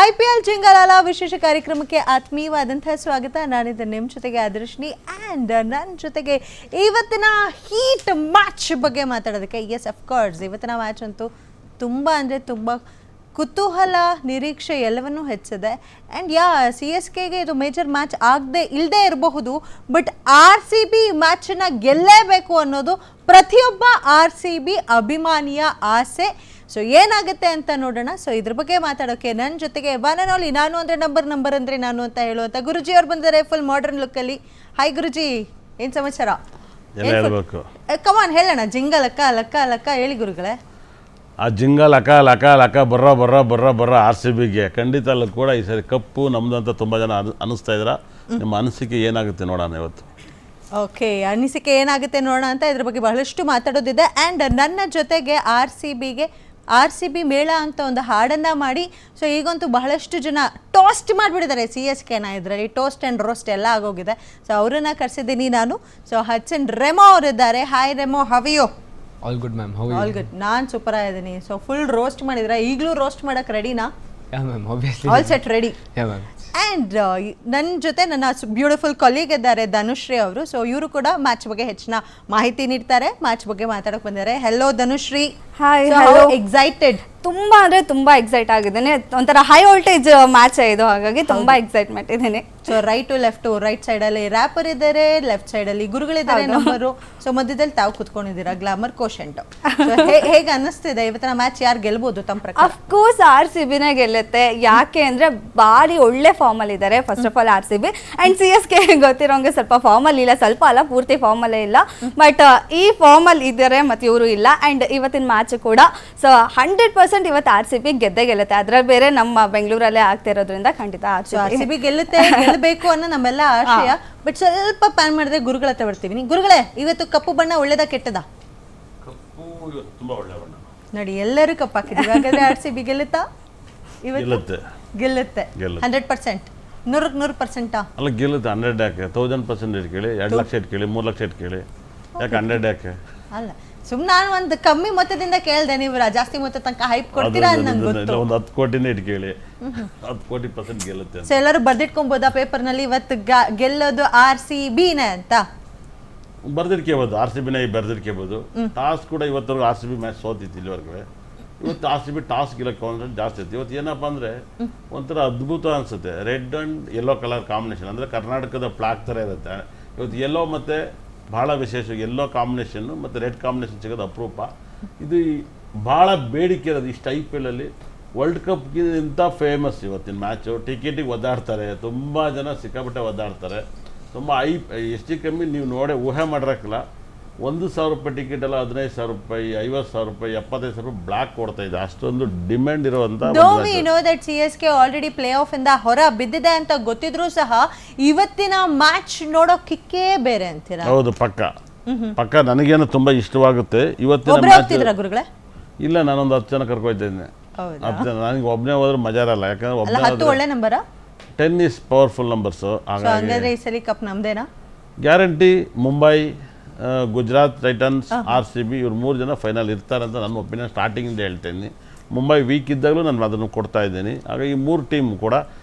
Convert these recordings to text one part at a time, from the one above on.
IPL ಜಿಂಗಲಾಲ ವಿಶೇಷ ಕಾರ್ಯಕ್ರಮಕ್ಕೆ ಆತ್ಮೀಯವಾದಂತಹ ಸ್ವಾಗತ. ನಾನಿದ್ದ ನಿಮ್ಮ ಜೊತೆಗೆ ಅದೃಶ್ನಿ ಆ್ಯಂಡ್ ನನ್ನ ಜೊತೆಗೆ ಇವತ್ತಿನ ಹೀಟ್ ಮ್ಯಾಚ್ ಬಗ್ಗೆ ಮಾತಾಡೋದಕ್ಕೆ ಎಸ್ ಅಫ್ಕೋರ್ಸ್ ಇವತ್ತಿನ ಮ್ಯಾಚ್ ಅಂತೂ ತುಂಬ ಅಂದರೆ ತುಂಬ ಕುತೂಹಲ ನಿರೀಕ್ಷೆ ಎಲ್ಲವನ್ನೂ ಹೆಚ್ಚಿದೆ. ಆ್ಯಂಡ್ CSKಗೆ ಇದು ಮೇಜರ್ ಮ್ಯಾಚ್ ಇಲ್ಲದೆ ಇರಬಹುದು, ಬಟ್ RCB ಮ್ಯಾಚನ್ನು ಗೆಲ್ಲೇಬೇಕು ಅನ್ನೋದು ಪ್ರತಿಯೊಬ್ಬ RCB ಅಭಿಮಾನಿಯ ಆಸೆ. ಸೊ ಏನಾಗುತ್ತೆ ಅಂತ ನೋಡೋಣ. ಸೊ ಇದ್ರ ಬಗ್ಗೆ ಮಾತಾಡೋಕೆ ನನ್ನ ಜೊತೆಗೆ ಬಾನನೋಲಿ ನಾನು ಅಂದರೆ ನಂಬರ್ ಅಂದರೆ ನಾನು ಅಂತ ಹೇಳುವಂಥ ಗುರುಜಿ ಅವ್ರು ಬಂದಿದ್ದಾರೆ ಫುಲ್ ಮಾಡರ್ನ್ ಲುಕ್ಕಲ್ಲಿ. ಹಾಯ್ ಗುರುಜಿ, ಏನು ಸಮಾಚಾರ? ಕಮಾನ್ ಹೇಳೋಣ, ಜಿಂಗ ಲಕ್ಕ ಲಕ್ಕ ಲಕ್ಕ ಹೇಳಿ ಗುರುಗಳೇ. ಆ ಜಿಂಗ ಲಕ ಲಕ ಲಕ ಬರ್ರ RCBಗೆ ಖಂಡಿತ ಅಲ್ಲೂ ಕೂಡ ಈ ಸರಿ ಕಪ್ಪು ನಮ್ಮದು ಅಂತ ತುಂಬ ಜನ ಅನ್ನಿಸ್ತಾ ಇದ್ದೀರಾ. ನಿಮ್ಮ ಅನಿಸಿಕೆ ಏನಾಗುತ್ತೆ ನೋಡೋಣ ಇವತ್ತು. ಓಕೆ, ಅನಿಸಿಕೆ ಏನಾಗುತ್ತೆ ನೋಡೋಣ ಅಂತ ಇದ್ರ ಬಗ್ಗೆ ಬಹಳಷ್ಟು ಮಾತಾಡೋದಿದೆ. ಆ್ಯಂಡ್ ನನ್ನ ಜೊತೆಗೆ RCB ಮೇಳ ಅಂತ ಒಂದು ಹಾಡನ್ನು ಮಾಡಿ, ಸೊ ಈಗಂತೂ ಬಹಳಷ್ಟು ಜನ ಟೋಸ್ಟ್ ಮಾಡಿಬಿಟ್ಟಿದ್ದಾರೆ CSKನ. ಇದರಲ್ಲಿ ಟೋಸ್ಟ್ ಆ್ಯಂಡ್ ರೋಸ್ಟ್ ಎಲ್ಲ ಆಗೋಗಿದೆ. ಸೊ ಅವರನ್ನು ಕರೆಸಿದ್ದೀನಿ ನಾನು. ಸೊ ಹಚ್ಚನ್ ರೆಮೋ ಅವರಿದ್ದಾರೆ. ಹಾಯ್ ರೆಮೋ, ಹವಿಯೋ? All good ma'am, how all good. ನಾನು ಸೂಪರ್ ಆಗಿದ್ದೀನಿ. ಸೊ ಫುಲ್ ರೋಸ್ಟ್ ಮಾಡಿದ್ರೆ ಈಗಲೂ ರೋಸ್ಟ್ ಮಾಡೋಕ್ಕೆ ರೆಡಿನಾ? Ya ma'am, obviously all set ready. Ya ma'am. And ನನ್ನ ಜೊತೆ ನನ್ನ ಬ್ಯೂಟಿಫುಲ್ ಕೊಲೀಗ್ ಇದ್ದಾರೆ ಧನುಶ್ರೀ ಅವರು. ಸೊ ಇವರು ಕೂಡ ಮ್ಯಾಚ್ ಬಗ್ಗೆ ಹೆಚ್ಚಿನ ಮಾಹಿತಿ ನೀಡ್ತಾರೆ, ಮ್ಯಾಚ್ ಬಗ್ಗೆ ಮಾತಾಡೋಕೆ ಬಂದಿದ್ದಾರೆ. ಹೆಲೋ ಧನುಶ್ರೀ. Hi, excited? ತುಂಬಾ ಅಂದ್ರೆ ತುಂಬಾ ಎಕ್ಸೈಟ್ ಆಗಿದ್ದೇನೆ. ಒಂಥರ ಹೈ ವೋಲ್ಟೇಜ್ ಮ್ಯಾಚ್ ಇದು, ಹಾಗಾಗಿ ತುಂಬಾ ಎಕ್ಸೈಟ್ಮೆಂಟ್ ಇದ್ದೇನೆ. ಸೊ ರೈಟ್ ಸೈಡ್ ಅಲ್ಲಿ ರ್ಯಾಪರ್ ಇದ್ದಾರೆ, ಲೆಫ್ಟ್ ಸೈಡ್ ಅಲ್ಲಿ ಗುರುಗಳಿದ್ದಾರೆ ನಂಬರು. ಸೊ ಮಧ್ಯದಲ್ಲಿ ತಾವು ಕುತ್ಕೊಂಡಿದ್ದೀರಾ ಗ್ಲಾಮರ್ ಕೋಶೆಂಟ್. ಹೇಗೆ ಅನ್ನಿಸ್ತಿದೆ ಇವತ್ತಿನ ಮ್ಯಾಚ್? ಯಾರು ಗೆಲ್ಬಹುದು ತಮ್ಮ ಪ್ರಕಾರ? ಅಫ್ಕೋರ್ಸ್ RCBನೇ ಗೆಲ್ಲುತ್ತೆ. ಯಾಕೆ ಅಂದ್ರೆ ಬಾರಿ ಒಳ್ಳೆ ಫಾರ್ಮ್ ಅಲ್ಲಿ ಇದ್ದಾರೆ. First of all RCB and CSK ಗೊತ್ತಿರೋಂಗೆ ಸ್ವಲ್ಪ ಫಾರ್ಮ್ ಅಲ್ಲಿ ಇಲ್ಲ, ಸ್ವಲ್ಪ ಅಲ್ಲ ಪೂರ್ತಿ ಫಾರ್ಮ್ ಅಲ್ಲೇ ಇಲ್ಲ, ಬಟ್ ಈ ಫಾರ್ಮ್ ಅಲ್ಲಿ ಇದ್ದಾರೆ ಮತ್ತೆ ಇವರು ಇಲ್ಲ. ಅಂಡ್ ಇವತ್ತಿನ ಮ್ಯಾಚ್ ಕೂಡ ಸೊ 100% ಇವತ್ತು RCB ಗೆದ್ದೇ ಗೆಲ್ಲುತ್ತೆ. ಅದ್ರಲ್ಲಿ ಬೇರೆ ನಮ್ಮ ಬೆಂಗಳೂರಲ್ಲೇ ಆಗ್ತಿರೋದ್ರಿಂದ ಖಂಡಿತ RCB ಗೆಲ್ಲುತ್ತೆ, ಗೆಲ್ಲಬೇಕು ಅನ್ನೋ ನಮ್ಮೆಲ್ಲ ಆಶಯ. ಬಟ್ ಸ್ವಲ್ಪ ಪ್ಲಾನ್ ಮಾಡಿದ್ರೆ ಗುರುಗಳ ಹತ್ರ ಬರ್ತೀವಿ. ಗುರುಗಳೇ, ಇವತ್ತು ಕಪ್ಪು ಬಣ್ಣ ಒಳ್ಳೇದಾ ಕೆಟ್ಟದಾ? ಕಪ್ಪು ತುಂಬಾ ಒಳ್ಳೆ ಬಣ್ಣ ನೋಡಿ, ಎಲ್ಲರೂ ಕಪ್ಪು ಹಾಕಿದ್ದೀವಿ. ಹಾಗಾದ್ರೆ RCB ಗೆಲ್ಲುತ್ತಾ? ಇವತ್ತು ಗೆಲ್ಲುತ್ತೆ 100%. 100% ಅಲ್ಲ, ಗೆಲ್ಲುತ್ತೆ. 100 ಯಾಕೆ? 1000% ಇಟ್ಕೇಳಿ, 2 ಲಕ್ಷ ಇಟ್ಕೇಳಿ, 3 ಲಕ್ಷ ಇಟ್ಕೇಳಿ, ಯಾಕೆ 100 ಯಾಕೆ? ಅಲ್ಲ, ಸುಮ್ಮನೆ ನಾನು ಒಂದು ಕಮ್ಮಿ ಮೊತ್ತದಿಂದ ಕೇಳಿದೆ, ನೀವು ಜಾಸ್ತಿ ಮೊತ್ತ ತನಕ ಹೈಪ್ ಕೊಡ್ತೀರಾ ಅಂತ ನಂಗೆ ಗೊತ್ತು. ಒಂದು 10 ಕೋಟಿನೇ ಇಟ್ಕೇಳಿ, 10 ಕೋಟಿ % ಗೆಲ್ಲುತ್ತೆ. ಸೊ ಎಲ್ಲರೂ ಬರ್ದಿಟ್ಕೊಬೋದಾ ಪೇಪರ್ನಲ್ಲಿ ಇವತ್ತು ಗೆಲ್ಲೋದು RCBನೇ ಅಂತ? ಬರ್ದಿರ್ಕೋಬೋದು, RCBನೇ ಬರ್ದಿರ್ಕೋಬೋದು. ಟಾಸ್ ಕೂಡ ಇವತ್ತವರೆಗೂ RCB ಮ್ಯಾಚ್ ಸೋತಿತ್ತು ಇಲ್ಲಿವರೆಗೂ. ಇವತ್ತು RCB ಟಾಸ್ ಗೆಲ್ಲೋ ಕಾನ್ಫಿಡೆನ್ಸ್ ಜಾಸ್ತಿ ಇತ್ತು. ಇವತ್ತು ಏನಪ್ಪ ಅಂದರೆ ಒಂಥರ ಅದ್ಭುತ ಅನಿಸುತ್ತೆ. Red and yellow colour combination, ಅಂದರೆ ಕರ್ನಾಟಕದ ಫ್ಲಾಗ್ ಥರ ಇರುತ್ತೆ. ಇವತ್ತು ಯೆಲ್ಲೋ ಮತ್ತು ಭಾಳ ವಿಶೇಷ, ಯೆಲ್ಲೋ ಕಾಂಬಿನೇಷನ್ನು ಮತ್ತು ರೆಡ್ ಕಾಂಬಿನೇಷನ್ ಸಿಗೋದು ಅಪರೂಪ. ಇದು ಭಾಳ ಬೇಡಿಕೆ ಇರೋದು ಇಷ್ಟು IPL ಅಲ್ಲಿ. ವರ್ಲ್ಡ್ ಕಪ್ಗಿಂತ ಫೇಮಸ್ ಇವತ್ತಿನ ಮ್ಯಾಚು. ಟಿಕೆಟಿಗೆ ಒದ್ದಾಡ್ತಾರೆ, ತುಂಬ ಜನ ಸಿಕ್ಕಾಪಟ್ಟೆ ಒದ್ದಾಡ್ತಾರೆ. ತುಂಬ ಎಷ್ಟು ಕಮ್ಮಿ ನೀವು ಊಹೆ ಮಾಡಿರಕ್ಕಿಲ್ಲ. 1,000 ರೂಪಾಯಿ ಟಿಕೆಟ್ ಎಲ್ಲ 15,000 ರೂಪಾಯಿ, 50,000 ರೂಪಾಯಿ, 75,000 ರೂಪಾಯಿ ಬ್ಲಾಕ್ ಕೊಡ್ತಾ ಇದೆ. ಅಷ್ಟೊಂದು ಡಿಮ್ಯಾಂಡ್ ಇರುವಂತ. CSK ಆಲ್ರೆಡಿ ಪ್ಲೇ ಆಫ್ ಇಂದ ಹೊರ ಬಿದ್ದಿದೆ ಅಂತ ಗೊತ್ತಿದ್ರು ಸಹ ಇವತ್ತಿನ ಮ್ಯಾಚ್ ನೋಡೋ ಕಿಕ್ಕೇ ಬೇರೆ ಅಂತೀರಾ? ಹೌದು, ಪಕ್ಕ ನನಗೇನು ತುಂಬಾ ಇಷ್ಟವಾಗುತ್ತೆ ಇವತ್ತಿನ ಮ್ಯಾಚ್. ಗುರುಗಳೇ ಇಲ್ಲ, ನಾನೊಂದು 10 ಜನ ಕರ್ಕೊಯ್ತಾ ಇದ್ದೀನಿ. 10 ಜನ. ನನಗೆ ಒಬ್ಬನೇ ಹೋದ್ರೆ ಮಜಾ ಇರಲ್ಲ, ಯಾಕಂದ್ರೆ 10 ಒಳ್ಳೆ ನಂಬರ್. 10 is powerful numbers. ಹಾಗಾದ್ರೆ ಈ ಸಲ ಕಪ್ ನಮ್ದೇನಾ? Guarantee. Mumbai, Gujarat Titans, RCB ಇವ್ರು 3 ಜನ ಫೈನಲ್ ಇರ್ತಾರೆ ಅಂತ ನನ್ನ ಒಪಿನಿಯನ್ ಸ್ಟಾರ್ಟಿಂಗಿಂದ ಹೇಳ್ತೀನಿ. ಮುಂಬೈ ವೀಕ್ ಇದ್ದಾಗಲೂ ನಾನು ಅದನ್ನು ಕೊಡ್ತಾ ಇದ್ದೀನಿ. ಹಾಗಾಗಿ ಈ 3 ಟೀಮ್ ಕೂಡ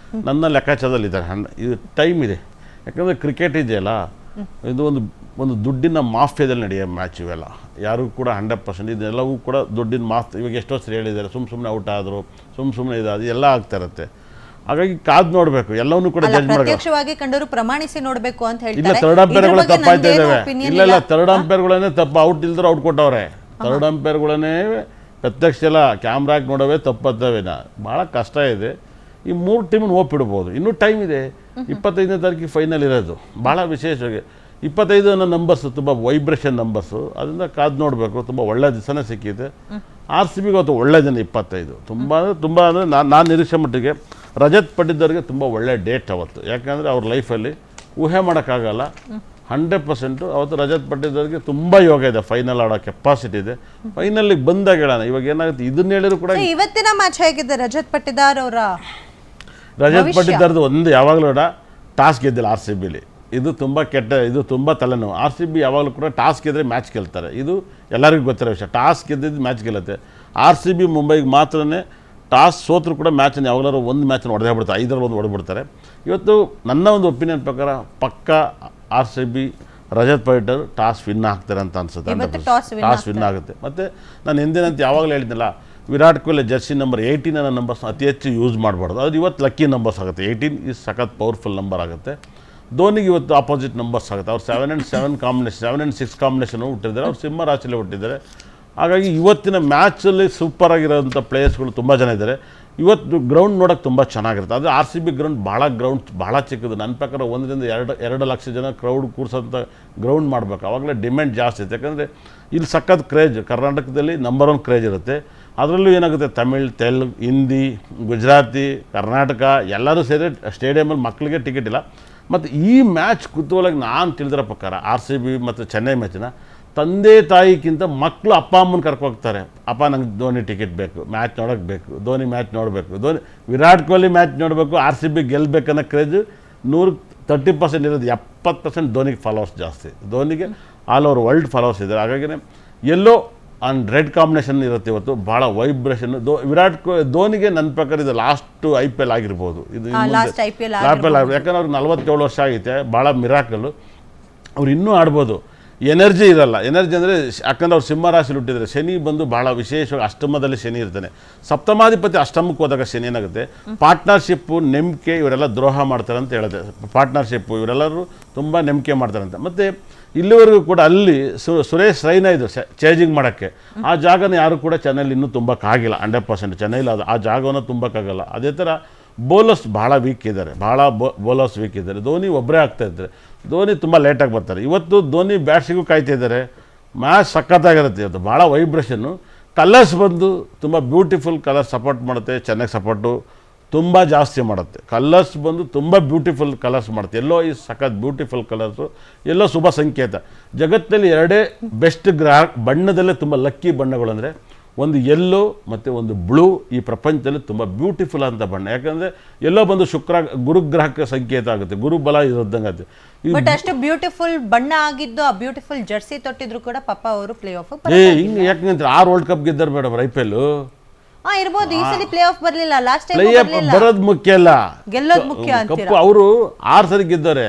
ನನ್ನ ಲೆಕ್ಕಾಚಾರದಲ್ಲಿದ್ದಾರೆ. ಇದು ಟೈಮ್ ಇದೆ, ಯಾಕಂದರೆ ಕ್ರಿಕೆಟ್ ಇದೆಯಲ್ಲ, ಇದು ಒಂದು ದುಡ್ಡಿನ ಮಾಫಿಯಾದಲ್ಲಿ ನಡೆಯೋ ಮ್ಯಾಚ್ ಇವೆಲ್ಲ. ಯಾರು ಕೂಡ 100% ಇದೆಲ್ಲವೂ ಕೂಡ ದುಡ್ಡಿನ ಇವಾಗ ಎಷ್ಟೋ ಸರಿ ಹೇಳಿದ್ದಾರೆ, ಸುಮ್ಮನೆ ಔಟ್ ಆದರು, ಸುಮ್ಮನೆ ಇದಾದ್ರು, ಎಲ್ಲ ಆಗ್ತಾ ಇರುತ್ತೆ. ಹಾಗಾಗಿ ಕಾದ್ ನೋಡ್ಬೇಕು, ಎಲ್ಲವನ್ನೂ ಕೂಡ ಜಡ್ಜ್ ಪ್ರತ್ಯಕ್ಷವಾಗಿ ಕಂಡರು ಪ್ರಮಾಣಿಸಿ ನೋಡಬೇಕು ಅಂತ ಹೇಳ್ತಾರೆ. ಇಲ್ಲ, ಥರ್ಡ್ ಅಂಪೈರ್ಗಳು ತಪ್ಪಾಯ್ತಾ ಇದ್ದಾವೆ. ಇಲ್ಲ, ಥರ್ಡ್ ಅಂಪೈರ್ಗಳನ್ನೇ ತಪ್ಪು, ಔಟ್ ಇಲ್ದ್ರೆ ಔಟ್ ಕೊಟ್ಟವ್ರೆ. ಥರ್ಡ್ ಅಂಪೈರ್ಗಳನ್ನೇ ಪ್ರತ್ಯಕ್ಷ ಎಲ್ಲ ಕ್ಯಾಮ್ರಾಗಿ ನೋಡೋವೇ ತಪ್ಪತ್ತವೆ. ಭಾಳ ಕಷ್ಟ ಇದೆ. ಈ 3 ಟೀಮನ್ನು ಹೋಗ್ಬಿಡ್ಬೋದು. ಇನ್ನೂ ಟೈಮ್ ಇದೆ. 25ನೇ ತಾರೀಕಿಗೆ ಫೈನಲ್ ಇರೋದು. ಭಾಳ ವಿಶೇಷವಾಗಿ 25 ಅನ್ನೋ ನಂಬರ್ಸು ತುಂಬ ವೈಬ್ರೇಷನ್ ನಂಬರ್ಸು. ಅದರಿಂದ ಕಾದು ನೋಡಬೇಕು. ತುಂಬ ಒಳ್ಳೆ ದಿವಸನೇ ಸಿಕ್ಕಿದೆ. RCBಗೆ ಅವತ್ತು ಒಳ್ಳೆ ದಿನ 25. ತುಂಬ ಅಂದರೆ ನಾನು ನಿರೀಕ್ಷೆ ಮಟ್ಟಿಗೆ ರಜತ್ ಪಟ್ಟಿದ್ದವ್ರಿಗೆ ತುಂಬ ಒಳ್ಳೆ ಡೇಟ್ ಅವತ್ತು. ಯಾಕಂದರೆ ಅವ್ರ ಲೈಫಲ್ಲಿ ಊಹೆ ಮಾಡೋಕ್ಕಾಗಲ್ಲ. 100% ಅವತ್ತು ರಜತ್ ಪಟ್ಟಿದ್ದವ್ರಿಗೆ ತುಂಬ ಯೋಗ ಇದೆ. ಫೈನಲ್ ಆಡೋ ಕೆಪಾಸಿಟಿ ಇದೆ. ಫೈನಲ್ಲಿಗೆ ಬಂದಾಗ ಹೇಳೋಣ. ಇವಾಗ ಏನಾಗುತ್ತೆ, ಇದನ್ನ ಹೇಳಿದ್ರು ಕೂಡ ಇವತ್ತಿನ ಮ್ಯಾಚ್ ಹೇಗಿದೆ ರಜತ್ ಪಟ್ಟಿದಾರ್ ಅವರ? ರಜತ್ ಪಟ್ಟಿದಾರ್ದು ಒಂದು ಯಾವಾಗಲೂ ಟಾಸ್ ಗೆದ್ದಿಲ್ಲ RCBಲಿ. ಇದು ತುಂಬ ಇದು ತುಂಬ ತಲೆನೋವು. RCB ಯಾವಾಗಲೂ ಕೂಡ ಟಾಸ್ ಗೆದ್ದರೆ ಮ್ಯಾಚ್ ಗೆಲ್ತಾರೆ. ಇದು ಎಲ್ಲರಿಗೂ ಗೊತ್ತಿರೋ ವಿಷಯ. ಟಾಸ್ ಗೆದ್ದಿದ್ದು ಮ್ಯಾಚ್ ಗೆಲ್ಲುತ್ತೆ. RCB ಮುಂಬೈಗೆ ಮಾತ್ರನೇ ಟಾಸ್ ಸೋತರು ಕೂಡ ಮ್ಯಾಚನ್ನು ಯಾವಾಗಲಾದ್ರು ಒಂದು ಮ್ಯಾಚನ್ನು ಹೊಡೆದೇ ಬಿಡ್ತಾರೆ, 5ರಲ್ಲಿ 1 ಹೊಡೆದ್ಬಿಡ್ತಾರೆ. ಇವತ್ತು ನನ್ನ ಒಂದು ಒಪಿನಿಯನ್ ಪ್ರಕಾರ ಪಕ್ಕ RCB ರಜತ್ ಪೈಟರ್ ಟಾಸ್ ವಿನ್ ಆಗ್ತಾರೆ ಅಂತ ಅನ್ಸುತ್ತೆ. ಟಾಸ್ ವಿನ್ ಆಗುತ್ತೆ. ಮತ್ತು ನಾನು ಎಂದಿನಂತ ಯಾವಾಗಲೂ ಹೇಳಿದ್ನಲ್ಲ, ವಿರಾಟ್ ಕೊಹ್ಲಿ ಜರ್ಸಿ ನಂಬರ್ 18 ಅನ್ನೋ ನಂಬರ್ಸ್ ಅತಿ ಹೆಚ್ಚು ಯೂಸ್ ಮಾಡಬಾರ್ದು. ಅದು ಇವತ್ತು ಲಕ್ಕಿ ನಂಬರ್ಸ್ ಆಗುತ್ತೆ. 18 ಈಸ್ ಸಖತ್ ಪವರ್ಫುಲ್ ನಂಬರ್ ಆಗುತ್ತೆ. ಧೋನಿಗೆ ಇವತ್ತು ಆಪೋಸಿಟ್ ನಂಬರ್ಸ್ ಆಗುತ್ತೆ. ಅವ್ರು 7 and 7 ಕಾಂಬಿನೇಷನ್, 7 and 6 ಕಾಂಬಿನೇಷನ್ ಹುಟ್ಟಿದ್ದಾರೆ. ಅವ್ರು ಸಿಂಹ ರಾಶಿಯಲ್ಲೇ ಹುಟ್ಟಿದ್ದಾರೆ. ಹಾಗಾಗಿ ಇವತ್ತಿನ ಮ್ಯಾಚಲ್ಲಿ ಸೂಪರ್ ಆಗಿರೋಂಥ ಪ್ಲೇಯರ್ಸ್ಗಳು ತುಂಬ ಜನ ಇದ್ದಾರೆ. ಇವತ್ತು ಗ್ರೌಂಡ್ ನೋಡೋಕ್ಕೆ ತುಂಬ ಚೆನ್ನಾಗಿರುತ್ತೆ. ಅದು RCB ಗ್ರೌಂಡ್ ಭಾಳ ಚಿಕ್ಕದು. ನನ್ನ ಪ್ರಕಾರ 1-2 ಲಕ್ಷ ಜನ ಕ್ರೌಡ್ ಕೂರಿಸೋಂಥ ಗ್ರೌಂಡ್ ಮಾಡಬೇಕು. ಆವಾಗಲೇ ಡಿಮ್ಯಾಂಡ್ ಜಾಸ್ತಿ ಇರುತ್ತೆ. ಯಾಕಂದರೆ ಇಲ್ಲಿ ಸಖತ್ ಕ್ರೇಜ್, ಕರ್ನಾಟಕದಲ್ಲಿ ನಂಬರ್ 1 ಕ್ರೇಜ್ ಇರುತ್ತೆ. ಅದರಲ್ಲೂ ಏನಾಗುತ್ತೆ, ತಮಿಳ್, ತೆಲುಗು, ಹಿಂದಿ, ಗುಜರಾತಿ, ಕರ್ನಾಟಕ ಎಲ್ಲರೂ ಸೇರಿ ಸ್ಟೇಡಿಯಮಲ್ಲಿ ಮಕ್ಕಳಿಗೆ ಟಿಕೆಟ್ ಇಲ್ಲ. ಮತ್ತು ಈ ಮ್ಯಾಚ್ ಕುತೂಹಲಕ್ಕೆ ನಾನು ತಿಳಿದಿರೋ ಪ್ರಕಾರ RCB ಮತ್ತು ಚೆನ್ನೈ ಮ್ಯಾಚಿನ ತಂದೆ ತಾಯಿಗಿಂತ ಮಕ್ಕಳು ಅಪ್ಪ ಅಮ್ಮನ ಕರ್ಕೋಗ್ತಾರೆ. ಅಪ್ಪ ನಂಗೆ ಧೋನಿ ಟಿಕೆಟ್ ಬೇಕು, ಮ್ಯಾಚ್ ನೋಡೋಕ್ಕೆ ಬೇಕು, ಧೋನಿ ಮ್ಯಾಚ್ ನೋಡಬೇಕು, ವಿರಾಟ್ ಕೊಹ್ಲಿ ಮ್ಯಾಚ್ ನೋಡಬೇಕು, RCB ಗೆಲ್ಲಬೇಕನ್ನೋ ಕ್ರೇಜ್ 130% ಇರೋದು. 70% ಧೋನಿಗೆ ಫಾಲೋವರ್ಸ್ ಜಾಸ್ತಿ. ಧೋನಿಗೆ ಆಲ್ ಓವರ್ ವರ್ಲ್ಡ್ ಫಾಲೋವರ್ಸ್ ಇದ್ದಾರೆ. ಹಾಗಾಗಿ ಎಲ್ಲೋ ಆ್ಯಂಡ್ ರೆಡ್ ಕಾಂಬಿನೇಷನ್ ಇರುತ್ತೆ ಇವತ್ತು. ಭಾಳ ವೈಬ್ರೇಷನ್. ಧೋನಿಗೆ ನನ್ನ ಪ್ರಕಾರ ಇದು ಲಾಸ್ಟ್ IPL ಆಗಿರ್ಬೋದು. ಇದು IPL ಯಾಕಂದ್ರೆ ಅವ್ರಿಗೆ 47 ವರ್ಷ ಆಗೈತೆ. ಭಾಳ ಮಿರಾಕಲ್ಲು. ಅವ್ರು ಇನ್ನೂ ಆಡ್ಬೋದು. ಎನರ್ಜಿ ಇರಲ್ಲ. ಎನರ್ಜಿ ಅಂದರೆ ಯಾಕಂದ್ರೆ ಅವ್ರು ಸಿಂಹ ರಾಶಿಲಿ ಹುಟ್ಟಿದರೆ, ಶನಿ ಬಂದು ಭಾಳ ವಿಶೇಷವಾಗಿ ಅಷ್ಟಮದಲ್ಲಿ ಶನಿ ಇರ್ತಾನೆ. ಸಪ್ತಮಾಧಿಪತಿ ಅಷ್ಟಮಕ್ಕೆ ಹೋದಾಗ ಶನಿ ಏನಾಗುತ್ತೆ, ಪಾರ್ಟ್ನರ್ಶಿಪ್ಪು, ನಂಬಿಕೆ ಇವರೆಲ್ಲ ದ್ರೋಹ ಮಾಡ್ತಾರೆ ಅಂತ ಹೇಳಿದೆ. ಪಾರ್ಟ್ನರ್ಶಿಪ್ಪು ಇವರೆಲ್ಲರೂ ತುಂಬ ನಂಬಿಕೆ ಮಾಡ್ತಾರಂತೆ. ಮತ್ತು ಇಲ್ಲಿವರೆಗೂ ಕೂಡ ಅಲ್ಲಿ ಸುರೇಶ್ ರೈನಾ ಇದು ಚೇಂಜಿಂಗ್ ಮಾಡೋಕ್ಕೆ. ಆ ಜಾಗನ ಯಾರು ಕೂಡ ಚೆನ್ನೈಲಿ ಇನ್ನೂ ತುಂಬಕ್ಕಾಗಿಲ್ಲ. 100% ಚೆನ್ನೈಲಿ ಆ ಜಾಗವನ್ನು ತುಂಬಕ್ಕಾಗಲ್ಲ. ಅದೇ ಥರ ಬೌಲರ್ಸ್ ಭಾಳ ವೀಕ್ ಇದ್ದಾರೆ. ಬೌಲರ್ಸ್ ವೀಕ್ ಇದ್ದಾರೆ. ಧೋನಿ ಒಬ್ಬರೇ ಆಗ್ತಾಯಿದ್ದಾರೆ. ಧೋನಿ ತುಂಬ ಲೇಟಾಗಿ ಬರ್ತಾರೆ. ಇವತ್ತು ಧೋನಿ ಬ್ಯಾಟ್ಸಿಗೂ ಕಾಯ್ತಿದ್ದಾರೆ. ಮ್ಯಾಚ್ ಸಖತ್ತಾಗಿರುತ್ತೆ. ಇವತ್ತು ಭಾಳ ವೈಬ್ರೇಷನ್ನು. ಕಲರ್ಸ್ ಬಂದು ತುಂಬ ಬ್ಯೂಟಿಫುಲ್ ಕಲರ್ಸ್ ಸಪೋರ್ಟ್ ಮಾಡುತ್ತೆ. ಚೆನ್ನೈಗೆ ಸಪೋರ್ಟು ತುಂಬ ಜಾಸ್ತಿ ಮಾಡುತ್ತೆ. ಕಲರ್ಸ್ ಬಂದು ತುಂಬ ಬ್ಯೂಟಿಫುಲ್ ಕಲರ್ಸ್ ಮಾಡುತ್ತೆ. ಎಲ್ಲೋ ಈ ಸಖತ್ ಬ್ಯೂಟಿಫುಲ್ ಕಲರ್ಸು, ಎಲ್ಲೋ ಶುಭ ಸಂಕೇತ. ಜಗತ್ತಲ್ಲಿ 2 ಬೆಸ್ಟ್ ಬಣ್ಣದಲ್ಲೇ ತುಂಬ ಲಕ್ಕಿ ಬಣ್ಣಗಳು ಅಂದರೆ ಒಂದು ಯೆಲ್ಲೋ ಮತ್ತು ಒಂದು ಬ್ಲೂ. ಈ ಪ್ರಪಂಚದಲ್ಲಿ ತುಂಬ ಬ್ಯೂಟಿಫುಲ್ ಅಂತ ಬಣ್ಣ. ಯಾಕಂದರೆ ಎಲ್ಲೋ ಬಂದು ಗುರುಗ್ರಹಕ್ಕೆ ಸಂಕೇತ ಆಗುತ್ತೆ. ಗುರು ಬಲ ಇರೋದಂಗೆ ಆಗುತ್ತೆ. ಬಟ್ ಅಷ್ಟು ಬ್ಯೂಟಿಫುಲ್ ಬಣ್ಣ ಆಗಿದ್ದು, ಆ ಬ್ಯೂಟಿಫುಲ್ ಜರ್ಸಿ ತೊಟ್ಟಿದ್ರು ಕೂಡ ಪಾಪ ಅವರು ಪ್ಲೇ ಆಫ್ ಹಿಂಗೆ ಯಾಕಂದ್ರೆ 6 ವರ್ಲ್ಡ್ ಕಪ್ ಗೆದ್ದಾರ ಮೇಡಮ್ IPL. ಇರ್ಬೋದು. ಈ ಸಲ ಪ್ಲೇ ಆಫ್ ಬರಲಿಲ್ಲ. ಲಾಸ್ಟ್ ಟೈಮ್ ಪ್ಲೇ ಆಫ್ ಬರೋದು ಮುಖ್ಯ ಅಲ್ಲ, ಗೆಲ್ಲೋದು ಮುಖ್ಯ ಅಂತೀರಾ? ಕಪ್ಪು ಅವರು 6 ಸರಿ ಗೆದ್ದವ್ರೆ.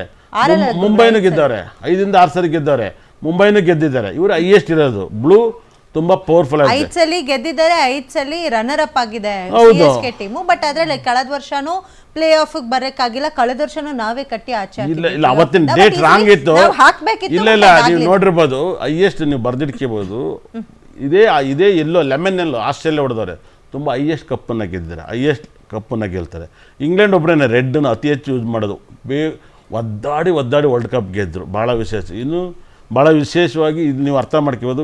ಮುಂಬೈನೂ ಗೆದ್ದವ್ರೆ. 5ರಿಂದ 6 ಸರಿ ಗೆದ್ದವ್ರೆ. ಮುಂಬೈನೂ ಗೆದ್ದಿದ್ದಾರೆ. ಇವರು ಹೈಯೆಸ್ಟ್ ಇರೋದು. ಬ್ಲೂ ತುಂಬಾ ಪವರ್ಫುಲ್ ಆಗಿದೆ. 5 ಸಲ ಗೆದ್ದಿದ್ದಾರೆ, 5 ಸಲ ರನ್ನರ್ ಅಪ್ ಆಗಿದೆ CSK ಟೀಮು. ಬಟ್ ಅದ್ರಲ್ಲಿ ಕಳೆದ ವರ್ಷನೂ ಪ್ಲೇ ಆಫ್ ಬರಕ್ಕಾಗಿಲ್ಲ. ಕಳೆದ ವರ್ಷನೂ ನಾವೇ ಕಟ್ಟಿ ಆಚೆ ಇಲ್ಲ ಅವತ್ತಿನ ಡೇಟ್ ರಾಂಗ್ ಇತ್ತು. ಇಲ್ಲ ನೀವು ನೋಡಿರ್ಬೋದು. ಹೈಯೆಸ್ಟ್ ನೀವು ಬರ್ದಿಡ್ಕೋಬಹುದು. ಇದೇ ಎಲ್ಲೋ ಲೆಮನ್ ಎಲ್ಲೋ ಆಸ್ಟ್ರೇಲಿಯಾ ಹೊಡೆದವ್ರೆ. ತುಂಬ ಹೈಯೆಸ್ಟ್ ಕಪ್ಪನ್ನು ಗೆದ್ದಿದ್ದಾರೆ. ಹೈಯೆಸ್ಟ್ ಕಪ್ಪನ್ನು ಗೆಲ್ತಾರೆ. ಇಂಗ್ಲೆಂಡ್ ಒಬ್ಬರೇನೆ ರೆಡ್ಡನ್ನು ಅತಿ ಹೆಚ್ಚು ಯೂಸ್ ಮಾಡೋದು. ಒದ್ದಾಡಿ ವರ್ಲ್ಡ್ ಕಪ್ ಗೆದ್ದರು. ಭಾಳ ವಿಶೇಷ. ಇನ್ನು ಭಾಳ ವಿಶೇಷವಾಗಿ ಇದು ನೀವು ಅರ್ಥ ಮಾಡ್ಕೋಬೋದು.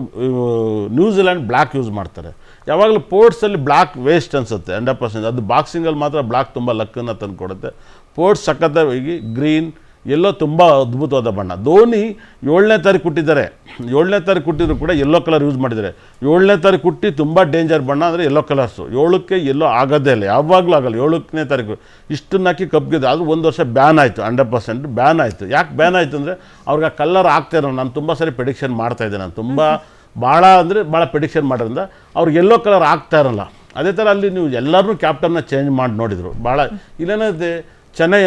ನ್ಯೂಜಿಲ್ಯಾಂಡ್ ಬ್ಲ್ಯಾಕ್ ಯೂಸ್ ಮಾಡ್ತಾರೆ. ಯಾವಾಗಲೂ ಸ್ಪೋರ್ಟ್ಸಲ್ಲಿ ಬ್ಲ್ಯಾಕ್ ವೇಸ್ಟ್ ಅನಿಸುತ್ತೆ 100%. ಅದು ಬಾಕ್ಸಿಂಗಲ್ಲಿ ಮಾತ್ರ ಬ್ಲ್ಯಾಕ್ ತುಂಬ ಲಕ್ಕನ್ನು ತಂದು ಕೊಡುತ್ತೆ. ಸ್ಪೋರ್ಟ್ಸ್ ಸಖತ್ತಾಗಿ ಗ್ರೀನ್ ಎಲ್ಲೋ ತುಂಬ ಅದ್ಭುತವಾದ ಬಣ್ಣ. ಧೋನಿ 7ನೇ ತಾರೀಕು ಹುಟ್ಟಿದ್ದಾರೆ. 7ನೇ ತಾರೀಕು ಹುಟ್ಟಿದ್ರು ಕೂಡ ಯೆಲ್ಲೋ ಕಲರ್ ಯೂಸ್ ಮಾಡಿದ್ದಾರೆ. 7ನೇ ತಾರೀಕು ಹುಟ್ಟಿ ತುಂಬ ಡೇಂಜರ್ ಬಣ್ಣ ಅಂದರೆ ಯೆಲ್ಲೋ ಕಲರ್ಸು. 7ಕ್ಕೆ ಎಲ್ಲೋ ಆಗೋದೇ ಇಲ್ಲ, ಯಾವಾಗಲೂ ಆಗಲ್ಲ. 7ನೇ ತಾರೀಕು ಇಷ್ಟನ್ನು ಹಾಕಿ ಕಪ್ಪಿಗೆ ಅದು 1 ವರ್ಷ ಬ್ಯಾನ್ ಆಯಿತು. 100% ಬ್ಯಾನ್ ಆಯಿತು. ಯಾಕೆ ಬ್ಯಾನ್ ಆಯಿತು ಅಂದರೆ ಅವ್ರಿಗೆ ಆ ಕಲರ್ ಆಗ್ತಾಯಿರೋ. ನಾನು ತುಂಬ ಸರಿ ಪ್ರೆಡಿಕ್ಷನ್ ಮಾಡ್ತಾಯಿದ್ದೆ. ನಾನು ತುಂಬ ಭಾಳ ಪ್ರೆಡಿಕ್ಷನ್ ಮಾಡೋದ್ರಿಂದ ಅವ್ರಿಗೆ ಯೆಲ್ಲೋ ಕಲರ್ ಆಗ್ತಾ ಇರಲ್ಲ. ಅದೇ ಥರ ಅಲ್ಲಿ ನೀವು ಎಲ್ಲರನ್ನೂ ಕ್ಯಾಪ್ಟನ್ನ ಚೇಂಜ್ ಮಾಡಿ ನೋಡಿದರು. ಭಾಳ ಇಲ್ಲೇನಿದೆ, ಚೆನ್ನೈ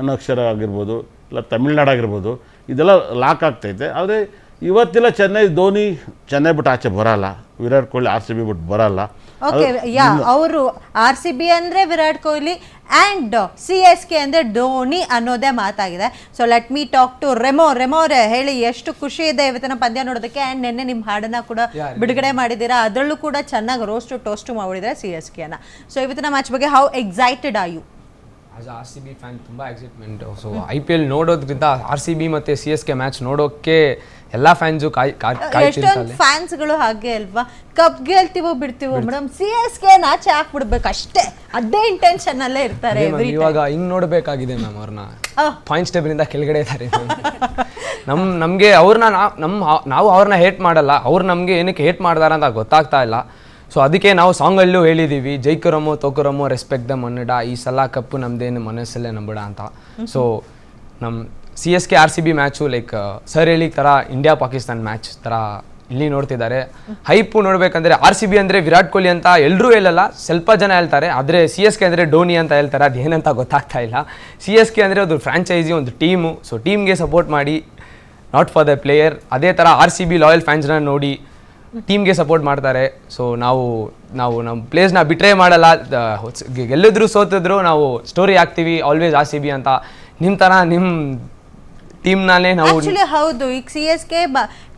ಅನ್ನೋ ಅಕ್ಷರ ಆಗಿರ್ಬೋದು, ಇಲ್ಲ ತಮಿಳ್ನಾಡು ಆಗಿರ್ಬೋದು, ಇದೆಲ್ಲ ಲಾಕ್ ಆಗ್ತೈತೆ. ಆದರೆ ಇವತ್ತೆಲ್ಲ ಧೋನಿ ಚೆನ್ನೈ ಬಿಟ್ಟು ಆಚೆ ಬರಲ್ಲ. ವಿರಾಟ್ ಕೊಹ್ಲಿ RCB ಬಿಟ್ಟು ಬರಲ್ಲ. ಅವರು RCB ಅಂದ್ರೆ ವಿರಾಟ್ ಕೊಹ್ಲಿ ಆ್ಯಂಡ್ CSK ಅಂದರೆ ಧೋನಿ ಅನ್ನೋದೇ ಮಾತಾಗಿದೆ. So let me talk to ರೆಮೋರೆ. ಹೇಳಿ, ಎಷ್ಟು ಖುಷಿ ಇದೆ ಇವತ್ತಿನ ಪಂದ್ಯ ನೋಡೋದಕ್ಕೆ. ಆ್ಯಂಡ್ ನಿನ್ನೆ ನಿಮ್ಮ ಹಾಡನ್ನ ಕೂಡ ಬಿಡುಗಡೆ ಮಾಡಿದ್ದೀರಾ. ಅದರಲ್ಲೂ ಕೂಡ ಚೆನ್ನಾಗಿ ಟೋಸ್ಟು ಮಾಡಿದ್ರೆ CSKನ. ಸೊ ಇವತ್ತಿನ ಮ್ಯಾಚ್ ಬಗ್ಗೆ how excited are you? As RCB fan ತುಂಬ ಎಕ್ಸೈಟ್ಮೆಂಟ್. ಸೊ IPL ನೋಡೋದ್ರಿಂದ RCB ಮತ್ತು CSK ಮ್ಯಾಚ್ ನೋಡೋಕ್ಕೆ ಎಲ್ಲ ಫ್ಯಾನ್ಸು ಎಷ್ಟೊಂದು ಫ್ಯಾನ್ಸ್ಗಳು ಹಾಗೆ ಅಲ್ವಾ, ಕಪ್ ಗೆಲ್ತೀವೋ ಬಿಡ್ತೀವೋ ಮೇಡಮ್, CSK ನಾಚೆ ಹಾಕ್ಬಿಡ್ಬೇಕು ಅಷ್ಟೇ, ಅದೇ ಇಂಟೆನ್ಷನ್ ಅಲ್ಲೇ ಇರ್ತಾರೆ. ಇವಾಗ ಹಿಂಗೆ ನೋಡಬೇಕಾಗಿದೆ ಮ್ಯಾಮ್. ಅವ್ರನ್ನ ಪಾಯಿಂಟ್ಸ್ ಟೇಬಲಿಂದ ಕೆಳಗಡೆ ಇದ್ದಾರೆ. ನಮಗೆ ಅವ್ರನ್ನ ನಾವು ಅವ್ರನ್ನ ಹೇಟ್ ಮಾಡಲ್ಲ. ಅವ್ರು ನಮಗೆ ಏನಕ್ಕೆ ಹೇಟ್ ಮಾಡ್ದಾರ ಅಂತ ಗೊತ್ತಾಗ್ತಾ ಇಲ್ಲ. ಸೊ ಅದಕ್ಕೆ ನಾವು ಸಾಂಗಲ್ಲೂ ಹೇಳಿದ್ದೀವಿ, ಜೈಕರಮೋ ತೋಕರಮೋ ರೆಸ್ಪೆಕ್ಟ್ ದ ಮನ್ನಡ, ಈ ಸಲ ಕಪ್ಪು ನಮ್ಮದೇನು ಮನಸ್ಸಲ್ಲೇ ನಂಬಿಡ ಅಂತ. ಸೊ ನಮ್ಮ CSK RCB match like sir ಹೇಳಿ ಥರ ಇಂಡಿಯಾ ಪಾಕಿಸ್ತಾನ್ ಮ್ಯಾಚ್ ಥರ ಇಲ್ಲಿ ನೋಡ್ತಿದ್ದಾರೆ. ಹೈಪು ನೋಡ್ಬೇಕಂದ್ರೆ RCB ಅಂದರೆ ವಿರಾಟ್ ಕೊಹ್ಲಿ ಅಂತ ಎಲ್ಲರೂ ಹೇಳಲ್ಲ, ಸ್ವಲ್ಪ ಜನ ಹೇಳ್ತಾರೆ. ಆದರೆ CSK ಅಂದರೆ ಧೋನಿ ಅಂತ ಹೇಳ್ತಾರೆ, ಅದು ಏನಂತ ಗೊತ್ತಾಗ್ತಾ ಇಲ್ಲ. CSK ಅಂದರೆ ಒಂದು ಫ್ರಾಂಚೈಸಿ, ಒಂದು ಟೀಮು. ಸೊ ಟೀಮ್ಗೆ ಸಪೋರ್ಟ್ ಮಾಡಿ, ನಾಟ್ ಫಾರ್ ದ ಪ್ಲೇಯರ್. ಅದೇ ಥರ RCB ಲಾಯಲ್ ಫ್ಯಾನ್ಸ್ನ ನೋಡಿ ಟೀಮ್ಗೆ ಸಪೋರ್ಟ್ ಮಾಡ್ತಾರೆ. ಸೊ ನಾವು ನಮ್ಮ ಪ್ಲೇಸ್ನ ಬಿಟ್ರೇ ಮಾಡಲ್ಲ. ಗೆಲ್ಲಿದ್ರು ಸೋತಿದ್ರು ನಾವು ಸ್ಟೋರಿ ಹಾಕ್ತೀವಿ ಆಲ್ವೇಸ್ RCB ಅಂತ. ನಿಮ್ಮ ಥರ ನಿಮ್ಮ ಟೀಮ್ನಾನೇ ನಾವು ಆಕ್ಚುಲಿ ಹೌದು. ಈಗ CSK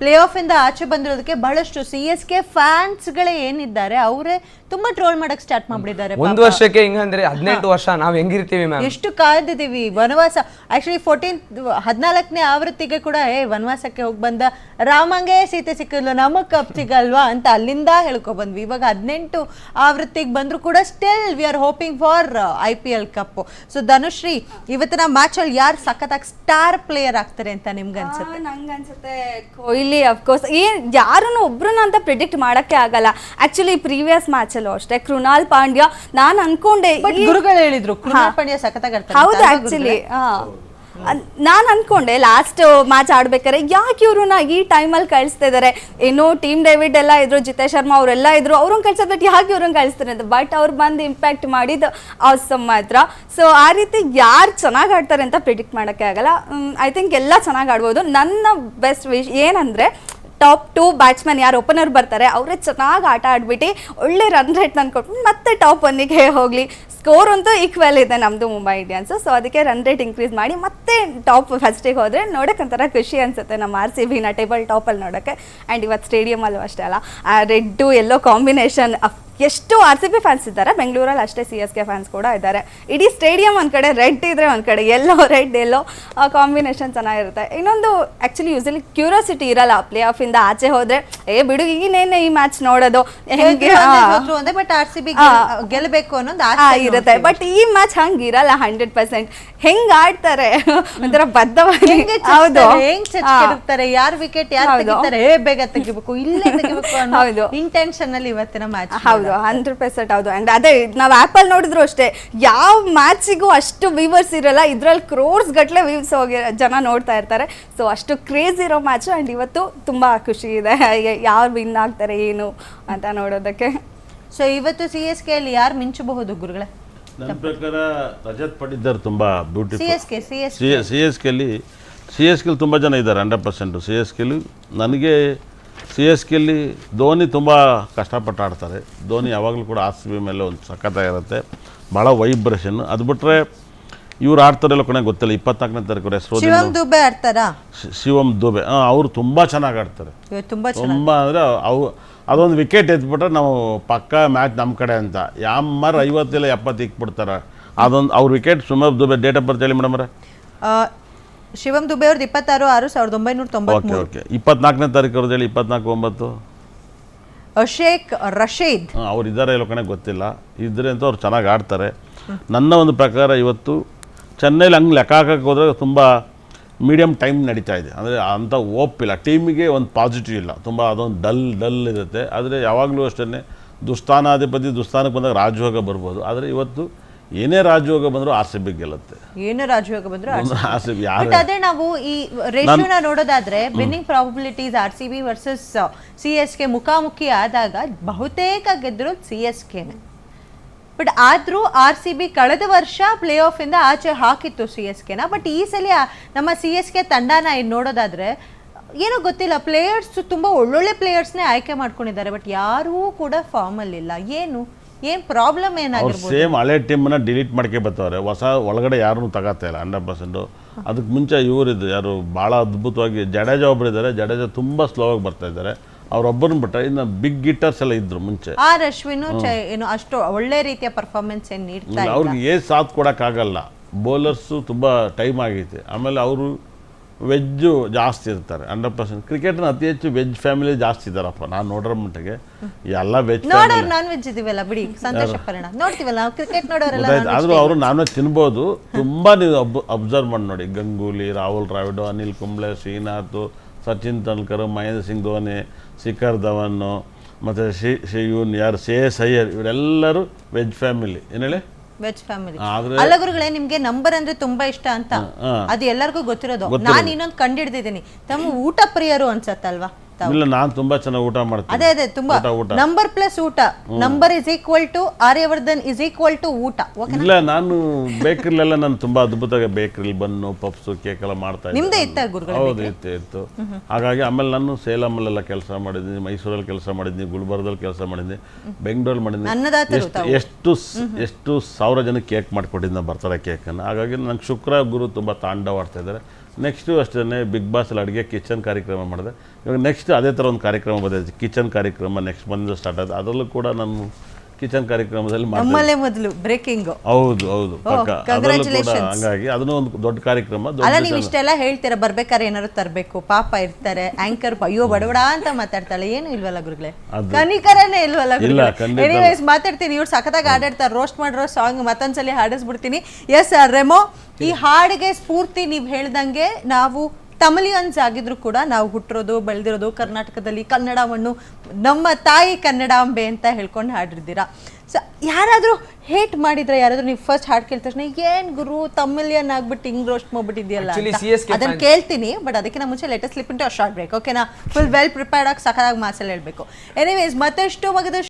ಪ್ಲೇ ಆಫ್ ಇಂದ ಆಚೆ ಬಂದಿರೋದಕ್ಕೆ ಬಹಳಷ್ಟು CSK ಫ್ಯಾನ್ಸ್ಗಳೇ ಏನಿದ್ದಾರೆ ಅವರೇ ತುಂಬಾ ಟ್ರೋಲ್ ಮಾಡಕ್ ಸ್ಟಾರ್ಟ್ ಮಾಡ್ಬಿಟ್ಟಿದ್ದಾರೆ. ಒಂದು ವರ್ಷಕ್ಕೆ ಹಿಂಗಂದ್ರೆ 18 ವರ್ಷ ನಾವು ಹೆಂಗಿರ್ತೀವಿ ಮ್ಯಾಮ್, ಎಷ್ಟು ಕಾಯ್ದಿದ್ದೀವಿ ವನವಾಸ. ಆಕ್ಚುಲಿ 14ನೇ ಆವೃತ್ತಿಗೆ ಕೂಡ ವನವಾಸಕ್ಕೆ ಹೋಗಿ ಬಂದ ರಾಮಂಗೆ ಸೀತೆ ಸಿಕ್ಕಲ್ವ ನಮಗ್ ಕಪ್ ಸಿಗಲ್ವಾ ಅಂತ ಅಲ್ಲಿಂದ ಹೇಳ್ಕೊ ಬಂದ್ವಿ. ಇವಾಗ 18 ಆವೃತ್ತಿಗೆ ಬಂದ್ರು ಕೂಡ still we are hoping for IPL cup. So Dhanushree, ಇವತ್ತಿನ ಮ್ಯಾಚ್ ಅಲ್ಲಿ ಯಾರು ಸಖತ್ತಾಗಿ ಸ್ಟಾರ್ ಪ್ಲೇಯರ್ ಆಗ್ತಾರೆ ಅಂತ ನಿಮ್ಗೆ ಅನ್ಸುತ್ತೆ? ನಂಗನ್ಸುತ್ತೆ ಕೊಹ್ಲಿ ಅಫ್ಕೋರ್ಸ್. ಯಾರನ್ನು ಒಬ್ರನ್ನ ಅಂತ ಪ್ರಿಡಿಕ್ಟ್ ಮಾಡಕ್ಕೆ ಆಗಲ್ಲ. ಆಕ್ಚುಲಿ ಪ್ರೀವಿಯಸ್ ಮ್ಯಾಚ್ ಅಲ್ಲೂ ಅಷ್ಟೇ ಕೃಣಾಲ್ ಪಾಂಡ್ಯ ನಾನು ಅನ್ಕೊಂಡೆ, ಗುರುಗಳು ಹೇಳಿದ್ರು ಕೃಣಾಲ್ ಪಾಂಡ್ಯ ಸಖತ್ತಾಗಿ ಆಡ್ತಾರೆ. ಹೌದು ಆಕ್ಚುಲಿ ನಾನು ಅನ್ಕೊಂಡೆ ಲಾಸ್ಟ್ ಮ್ಯಾಚ್ ಆಡ್ಬೇಕಾರೆ ಯಾಕೆ ಇವ್ರನ್ನ ಈ ಟೈಮಲ್ಲಿ ಕಳಿಸ್ತಾ ಇದಾರೆ. ಏನೋ ಟೀಮ್ ಡೇವಿಡ್ ಎಲ್ಲ ಇದ್ರು, ಜಿತೇಶ್ ಶರ್ಮಾ ಅವರೆಲ್ಲ ಇದ್ರು, ಅವ್ರನ್ನ ಕಳ್ಸೋದ್ ಬಿಟ್ಟು ಯಾಕೆ ಇವ್ರನ್ನ ಕಳಿಸ್ತಾರೆ ಅಂತ. ಬಟ್ ಅವ್ರು ಬಂದು ಇಂಪ್ಯಾಕ್ಟ್ ಮಾಡಿದ್ದು ಆಸಮ್ ಮಾತ್ರ. ಸೊ ಆ ರೀತಿ ಯಾರು ಚೆನ್ನಾಗಿ ಆಡ್ತಾರೆ ಅಂತ ಪ್ರಿಡಿಕ್ಟ್ ಮಾಡೋಕ್ಕೆ ಆಗಲ್ಲ. ಐ ಥಿಂಕ್ ಎಲ್ಲ ಚೆನ್ನಾಗಿ ಆಡ್ಬೋದು. ನನ್ನ ಬೆಸ್ಟ್ ವಿಶ್ ಏನಂದರೆ ಟಾಪ್ 2 ಬ್ಯಾಟ್ಸ್ಮನ್ ಯಾರು ಓಪನರ್ ಬರ್ತಾರೆ ಅವರೇ ಚೆನ್ನಾಗಿ ಆಟ ಆಡ್ಬಿಟ್ಟು ಒಳ್ಳೆ ರನ್ ರೇಟ್ ತಂದ್ಕೊಟ್ಟು ಮತ್ತೆ ಟಾಪ್ 1ಗೆ ಹೋಗಲಿ. ಸ್ಕೋರ್ ಅಂತೂ ಈಕ್ವಲ್ ಇದೆ ನಮ್ಮದು ಮುಂಬೈ ಇಂಡಿಯನ್ಸು. ಸೊ ಅದಕ್ಕೆ ರನ್ ರೇಟ್ ಇನ್ಕ್ರೀಸ್ ಮಾಡಿ ಮತ್ತೆ ಟಾಪ್ ಫಸ್ಟಿಗೆ ಹೋದರೆ ನೋಡೋಕೆ ಒಂಥರ ಖುಷಿ ಅನಿಸುತ್ತೆ ನಮ್ಮ RCBನ ಟೇಬಲ್ ಟಾಪಲ್ಲಿ ನೋಡೋಕ್ಕೆ. ಆ್ಯಂಡ್ ಇವತ್ತು ಸ್ಟೇಡಿಯಮಲ್ಲೂ ಅಷ್ಟೇ ಅಲ್ಲ, ರೆಡ್ಡು ಎಲ್ಲೋ ಕಾಂಬಿನೇಷನ್. ಎಷ್ಟು RCB ಫ್ಯಾನ್ಸ್ ಇದ್ದಾರೆ, ಬೆಂಗಳೂರಲ್ಲಿ ಅಷ್ಟೇ CSK ಫ್ಯಾನ್ಸ್ ಕೂಡ ಇದ್ದಾರೆ. ಇಡೀ ಸ್ಟೇಡಿಯಂ ಒಂದು ಕಡೆ ರೆಡ್ ಇದ್ರೆ ಒಂದು ಕಡೆ ಎಲ್ಲೋ, ರೆಡ್ ಎಲ್ಲೋ ಕಾಂಬಿನೇಷನ್ ಚೆನ್ನಾಗಿರುತ್ತೆ. ಇನ್ನೊಂದು ಆ್ಯಕ್ಚುಲಿ ಯೂಸಲಿ ಕ್ಯೂರಿಯಾಸಿಟಿ ಇರಲ್ಲ ಪ್ಲೇ ಆಫ್ ಇಂದ ಆಚೆ ಹೋದ್ರೆ, ಬಿಡು ಇನ್ನೇನೆ ಈ ಮ್ಯಾಚ್ ನೋಡೋದು ಹೆಂಗೆ ಬಟ್ RCB ಗೆಲ್ಲಬೇಕು ಅನ್ನೋದು ಇರುತ್ತೆ. ಬಟ್ ಈ ಮ್ಯಾಚ್ ಹಂಗಿರಲ್ಲ 100%. ಹೆಂಗ್ ಆಡ್ತಾರೆ ಒಂಥರ ಬದ್ಧವಾಗಿ. ಹೌದು, ಯಾರು ವಿಕೆಟ್ ಯಾರು ತೆಗಿತಾರೆ, ಬೇಗ ತೆಗಿಬೇಕು, ಇಲ್ಲೇ ತೆಗಿಬೇಕು ಅನ್ನೋ ಇಂಟೆನ್ಷನ್ ಅಲ್ಲಿ ಇವತ್ತಿನ ಮ್ಯಾಚ್. ಹೌದು 100% ಹೌದು. ಅಂಡ್ ಅದೇ ನಾವು ಆ್ಯಪಲ್ಲಿ ನೋಡಿದ್ರು ಅಷ್ಟೇ, ಯಾವ ಮ್ಯಾಚಿಗೂ ಅಷ್ಟು ವ್ಯೂವರ್ಸ್ ಇರಲ್ಲ, ಇದ್ರಲ್ಲಿ ಕ್ರೋರ್ಸ್ ಗಟ್ಟಲೆ ವ್ಯೂಸ್ ಹೋಗಿ ಜನ ನೋಡ್ತಾ ಇರ್ತಾರೆ. ಸೊ ಅಷ್ಟು ಕ್ರೇಜ್ ಇರೋ ಮ್ಯಾಚು. ಆ್ಯಂಡ್ ಇವತ್ತು ತುಂಬ ಖುಷಿ ಇದೆ ಯಾರು ವಿನ್ ಆಗ್ತಾರೆ ಏನು ಅಂತ ನೋಡೋದಕ್ಕೆ. ಸೊ ಇವತ್ತು CSK ಅಲ್ಲಿ ಯಾರು ಮಿಂಚಬಹುದು ಗುರುಗಳೇ? ನನ್ನ ಪ್ರಕಾರ ರಜತ್ ಪಡಿದ್ದರ್ ತುಂಬ ಬ್ಯೂಟಿಫುಲ್. CSK ಅಲ್ಲಿ ತುಂಬ ಜನ ಇದ್ದಾರೆ 100%. ನನಗೆ CSK ಅಲ್ಲಿ ಧೋನಿ ತುಂಬ ಕಷ್ಟಪಟ್ಟು ಆಡ್ತಾರೆ. ಧೋನಿ ಯಾವಾಗಲೂ ಕೂಡ RCB ಮೇಲೆ ಒಂದು ಸಖತ್ತಾಗಿರುತ್ತೆ, ಭಾಳ ವೈಬ್ರೇಷನ್. ಅದು ಬಿಟ್ಟರೆ ಇವ್ರು ಆಡ್ತಾರೆಲ್ಲ ಕೊನೆಗೆ ಗೊತ್ತಿಲ್ಲ. 24ನೇ ತಾರೀಕು ಹೆಸರು ಶಿವಮ್ ದುಬೆ ಆಡ್ತಾರಾ? ಶಿವಮ್ ದುಬೆ ಅವರು ತುಂಬ ಚೆನ್ನಾಗಿ ಆಡ್ತಾರೆ. ತುಂಬ ಅಂದರೆ ಅದೊಂದು ವಿಕೆಟ್ ಎತ್ಬಿಟ್ರೆ ನಾವು ಪಕ್ಕ ಮ್ಯಾಚ್ ನಮ್ಮ ಕಡೆ ಅಂತ. ಯಾರು 50 ಇಲ್ಲ 70 ಇಕ್ಬಿಡ್ತಾರೆ. ಅದೊಂದು ಅವ್ರ wicket. Shivam Dube date of birth ಹೇಳಿ ಮೇಡಮ್ರೆ. ಶಿವಮ್ ದುಬೆ ಅವ್ರದ್ದು 26/6/1993. ಓಕೆ 24ನೇ ತಾರೀಕು ಅವ್ರದ್ದು ಹೇಳಿ. 24/9 ಶೇಖ್ ರಶೀದ್ ಅವ್ರು ಇದ್ದಾರೆ ಇಲ್ಲ ಕಣೆ ಗೊತ್ತಿಲ್ಲ. ಇದ್ರೆ ಅಂತ ಅವ್ರು ಚೆನ್ನಾಗಿ ಆಡ್ತಾರೆ. ನನ್ನ ಒಂದು ಪ್ರಕಾರ ಇವತ್ತು ಚೆನ್ನೈಲಿ ಹಂಗೆ ಲೆಕ್ಕ ಹಾಕಕ್ಕೆ ಹೋದರೆ ತುಂಬ ಮೀಡಿಯಮ್ ಟೈಮ್ ನಡೀತಾ ಇದೆ. ಅಂದರೆ ಅಂಥ ಓಪಿಲ್ಲ ಟೀಮಿಗೆ, ಒಂದು ಪಾಸಿಟಿವ್ ಇಲ್ಲ, ತುಂಬ ಅದೊಂದು ಡಲ್ ಇರುತ್ತೆ. ಆದರೆ ಯಾವಾಗಲೂ ಅಷ್ಟೇ ದುಸ್ಥಾನಕ್ಕೆ ಬಂದಾಗ ರಾಜಯೋಗ ಬರ್ಬೋದು. ಆದರೆ ಇವತ್ತು ಏನೇ ರಾಜಯೋಗ ಬಂದರೂ RCB ಗೆಲ್ಲುತ್ತೆ. ಏನೇ ರಾಜಯೋಗ ಬಂದರೂ RCB. ಅದೇ ನಾವು ಈ ರೇಷಿಯೋನ ನೋಡೋದಾದ್ರೆ winning probabilities RCB versus CSK ಮುಖಾಮುಖಿ ಆದಾಗ ಬಹುತೇಕ ಗೆದ್ದರು CSKನೇ. ಬಟ್ ಆದರೂ RCB ಕಳೆದ ವರ್ಷ ಪ್ಲೇ ಆಫ್ ಇಂದ ಆಚೆ ಹಾಕಿತ್ತು CSKನ. ಬಟ್ ಈ ಸಲ ನಮ್ಮ CSK ತಂಡನ ನೋಡೋದಾದ್ರೆ ಏನೋ ಗೊತ್ತಿಲ್ಲ, ಪ್ಲೇಯರ್ಸ್ ತುಂಬ ಒಳ್ಳೊಳ್ಳೆ ಪ್ಲೇಯರ್ಸ್ನೇ ಆಯ್ಕೆ ಮಾಡ್ಕೊಂಡಿದ್ದಾರೆ. ಬಟ್ ಯಾರೂ ಕೂಡ ಫಾರ್ಮಲ್ಲಿ ಇಲ್ಲ. ಏನು ಪ್ರಾಬ್ಲಮ್ ಏನಾಗಿರ್ಬೋದು? ಸೇಮ್ ಹಳೆ ಟೀಮನ್ನ ಡಿಲೀಟ್ ಮಾಡ್ಕೆ ಬರ್ತಾವ್ರೆ, ಹೊಸ ಒಳಗಡೆ ಯಾರೂ ತಗೋತಾ ಇಲ್ಲ 100%. ಅದಕ್ಕೆ ಮುಂಚೆ ಇವರಿದ್ದು ಯಾರು ಭಾಳ ಅದ್ಭುತವಾಗಿ ಜಡೇಜಾ ಒಬ್ಬರಿದ್ದಾರೆ. ಜಡೇಜಾ ತುಂಬ ಸ್ಲೋ ಆಗಿ ಬರ್ತಾ ಇದ್ದಾರೆ. ಅವ್ರೊಬ್ಬರನ್ನ ಬಿಟ್ಟರೆ ಇನ್ನು ಬಿಗ್ ಗಿಟ್ಟರ್ಸ್ ಎಲ್ಲ ಇದ್ರು ಮುಂಚೆ. ಅಶ್ವಿನ್ ಏನು ಅಷ್ಟು ಒಳ್ಳೆ ರೀತಿಯ ಪರ್ಫಾರ್ಮೆನ್ಸ್ ಏನು ನೀಡ್ತಾ ಇಲ್ಲ. ಅವ್ರಿಗೆ ಸಾಥ್ ಕೊಡೋಕ್ಕಾಗಲ್ಲ. ಬೌಲರ್ಸು ತುಂಬ ಟೈಮ್ ಆಗೈತೆ. ಆಮೇಲೆ ಅವರು ವೆಜ್ಜು ಜಾಸ್ತಿ ಇರ್ತಾರೆ 100%. ಕ್ರಿಕೆಟ್ನ ಅತಿ ಹೆಚ್ಚು ವೆಜ್ ಫ್ಯಾಮಿಲಿ ಜಾಸ್ತಿ ಇದ್ದಾರಪ್ಪ ನಾನು ನೋಡೋ ಮಟ್ಟಿಗೆ. ಎಲ್ಲ ವೆಜ್ ನಾನ್ ವೆಜ್ ಇದೀವಲ್ಲ ಬಿಡಿ, ಸಂತೋಷ ಪಡೋಣ. ನೋಡ್ತೀವಲ್ಲ ನಾವು ಕ್ರಿಕೆಟ್ ನೋಡೋರೆಲ್ಲ. ಆದರೂ ಅವರು ನಾನ್ ವೆಜ್ ತಿನ್ಬೋದು. ತುಂಬ ನೀವು ಅಬ್ಸರ್ವ್ ಮಾಡಿ ನೋಡಿ, ಗಂಗೂಲಿ, ರಾಹುಲ್ ದ್ರಾವಿಡ್, ಅನಿಲ್ ಕುಂಬ್ಳೆ, ಶ್ರೀನಾಥ್, ಸಚಿನ್ ತೆಂಡೂಲ್ಕರ್, ಮಹೇಂದ್ರ ಸಿಂಗ್ ಧೋನಿ, ಶಿಖರ್ ಧವನ್, ಮತ್ತು ಶ್ರೇಯಸ್ ಅಯ್ಯರ್, ಇವರೆಲ್ಲರೂ ವೆಜ್ ಫ್ಯಾಮಿಲಿ. ಏನು ಹೇಳಿ? Veg family. ಅಲ್ಲ ಗುರುಗಳೇ, ನಿಮ್ಗೆ ನಂಬರ್ ಅಂದ್ರೆ ತುಂಬಾ ಇಷ್ಟ ಅಂತ ಅದು ಎಲ್ಲರಿಗೂ ಗೊತ್ತಿರೋದು. ನಾನು ಇನ್ನೊಂದು ಕಂಡಿಡ್ದಿದ್ದೀನಿ, ತಮ್ಮ ಊಟ ಪ್ರಿಯರು ಅನ್ಸತ್ತಲ್ವಾ? ತಾವು? ಇಲ್ಲ, ನಾನು ತುಂಬಾ ಚೆನ್ನಾಗಿ ಊಟ ಮಾಡ್ತೀನಿ. ಅದೇ ತುಂಬಾ ಊಟ. ನಂಬರ್ ಪ್ಲಸ್ ಊಟ, number is equal to Aryavardhan is equal to ಊಟ. ಇಲ್ಲ, ನಾನು ಬೇಕರಿಲೆಲ್ಲ ನಾನು ತುಂಬಾ ಅದ್ಭುತವಾಗಿ ಬೇಕರಿಲಿ ಬನ್ನು ಪಪ್ಸು ಕೇಕ್ ಎಲ್ಲ ಮಾಡ್ತಾ ಇದ್ದೆ. ನಿಮ್ದೇ ಇತ್ತ ಗುರುಗಳೇ? ಹೌದು, ಇತ್ತು. ಹಾಗಾಗಿ ಆಮೇಲೆ ನಾನು ಸೇಲಮಲ್ಲೆಲ್ಲ ಕೆಲಸ ಮಾಡಿದ್ದೀನಿ, ಮೈಸೂರಲ್ಲಿ ಕೆಲಸ ಮಾಡಿದ್ದೀನಿ, ಗುಲ್ಬರ್ಗದಲ್ಲಿ ಕೆಲಸ ಮಾಡಿದ್ದೀನಿ, ಬೆಂಗಳೂರಲ್ಲಿ ಮಾಡಿದ್ದೀನಿ. ಅನ್ನದಾತರು ತಾವು. ಎಷ್ಟು ಸಾವಿರ ಜನಕ್ಕೆ ಕೇಕ್ ಮಾಡಿಕೊಟ್ಟಿದ್ದು ಬರ್ತಡೇ ಕೇಕನ್ನು. ಹಾಗಾಗಿ ನಂಗೆ ಶುಕ್ರ ಗುರು ತುಂಬ ತಾಂಡವಾಡ್ತಾ ಇದ್ದಾರೆ. ನೆಕ್ಸ್ಟು ಅಷ್ಟೇ ಬಿಗ್ ಬಾಸಲ್ಲಿ ಅಡುಗೆ ಕಿಚನ್ ಕಾರ್ಯಕ್ರಮ ಮಾಡಿದೆ. ಇವಾಗ ನೆಕ್ಸ್ಟ್ ಅದೇ ಥರ ಒಂದು ಕಾರ್ಯಕ್ರಮ ಬಂದಿದೆ, ಕಿಚನ್ ಕಾರ್ಯಕ್ರಮ ನೆಕ್ಸ್ಟ್ ಬಂದು ಸ್ಟಾರ್ಟ್ ಆಗಿದೆ. ಅದರಲ್ಲೂ ಕೂಡ ನಾನು ಕಿಚನ್ ಕಾರ್ಯಕ್ರಮದಲ್ಲಿ ನಮ್ಮಲ್ಲೇ ಮೊದಲು ಬ್ರೇಕಿಂಗ್. ಹೌದು ಪಕ್ಕ. ಅದರಲ್ಲೂ ಕೂಡ ಹಂಗಾಗಿ ಅದನ್ನು ಒಂದು ದೊಡ್ಡ ಕಾರ್ಯಕ್ರಮ. ಅಲ್ಲ, ನೀವು ಇಷ್ಟೆಲ್ಲ ಹೇಳ್ತೀರಾ, ಬರ್ಬೇಕಾದ್ರೆ ಏನಾದ್ರು ತರಬೇಕು, ಪಾಪ ಇರ್ತಾರೆ ಆಂಕರ್, ಅಯ್ಯೋ ಬಡಬಡ ಅಂತ ಮಾತಾಡ್ತಾಳೆ, ಏನು ಇಲ್ವಲ್ಲ ಗುರುಗಳೇ? ಕನಿಕರನೇ ಇಲ್ವಲ್ಲ ಗುರುಗಳೇ? ಎನಿವೇಸ್ ಮಾತಾಡ್ತೀನಿ, ಇವ್ರು ಸಖತ್ತಾಗಿ ಹಾಡಾಡ್ತಾರೆ, ರೋಸ್ಟ್ ಮಾಡಿರೋ ಸಾಂಗ್ ಮತ್ತೊಂದ್ಸಲಿ ಹಾಡಿಸ್ಬಿಡ್ತೀನಿ. ಎಸ್ ರೆಮೋ, ಈ ಹಾಡಿಗೆ ಸ್ಫೂರ್ತಿ ನೀವು ಹೇಳ್ದಂಗೆ ನಾವು ತಮಿಳಿಯನ್ಸ್ ಆಗಿದ್ರು ಕೂಡ ನಾವು ಹುಟ್ಟಿರೋದು ಬೆಳೆದಿರೋದು ಕರ್ನಾಟಕದಲ್ಲಿ, ಕನ್ನಡ ಮಣ್ಣು, ನಮ್ಮ ತಾಯಿ ಕನ್ನಡಾಂಬೆ ಅಂತ ಹೇಳ್ಕೊಂಡು ಹಾಡಿರ್ತೀರಾ. ಸೊ ಯಾರಾದರೂ ಹೇಟ್ ಮಾಡಿದ್ರೆ, ಯಾರಾದರೂ ನೀವು ಫಸ್ಟ್ ಹಾಡು ಕೇಳಿದ ತಕ್ಷಣ ಏನ್ ಗುರು ತಮಿಳಿಯನ್ ಆಗ್ಬಿಟ್ಟು ಹಿಂಗ್ ರೋಸ್ಟ್ ಮಾಡ್ಬಿಟ್ಟಿದ್ಯಲ್ಲ ಅಂತ ಅದನ್ನ ಕೇಳ್ತೀನಿ. ಬಟ್ ಅದಕ್ಕಿಂತ ಮುಂಚೆ let us slip into a short break. ಓಕೆನಾ? ಫುಲ್ ವೆಲ್ ಪ್ರಿಪೇರ್ಡ್ ಆಗಿ ಸಖತ್ತಾಗಿ ಮಾಸಲ್ಲಿ ಹೇಳ್ಬೇಕು. ಎನಿವೇಸ್ ಮತ್ತಷ್ಟು ಮಗದಷ್ಟು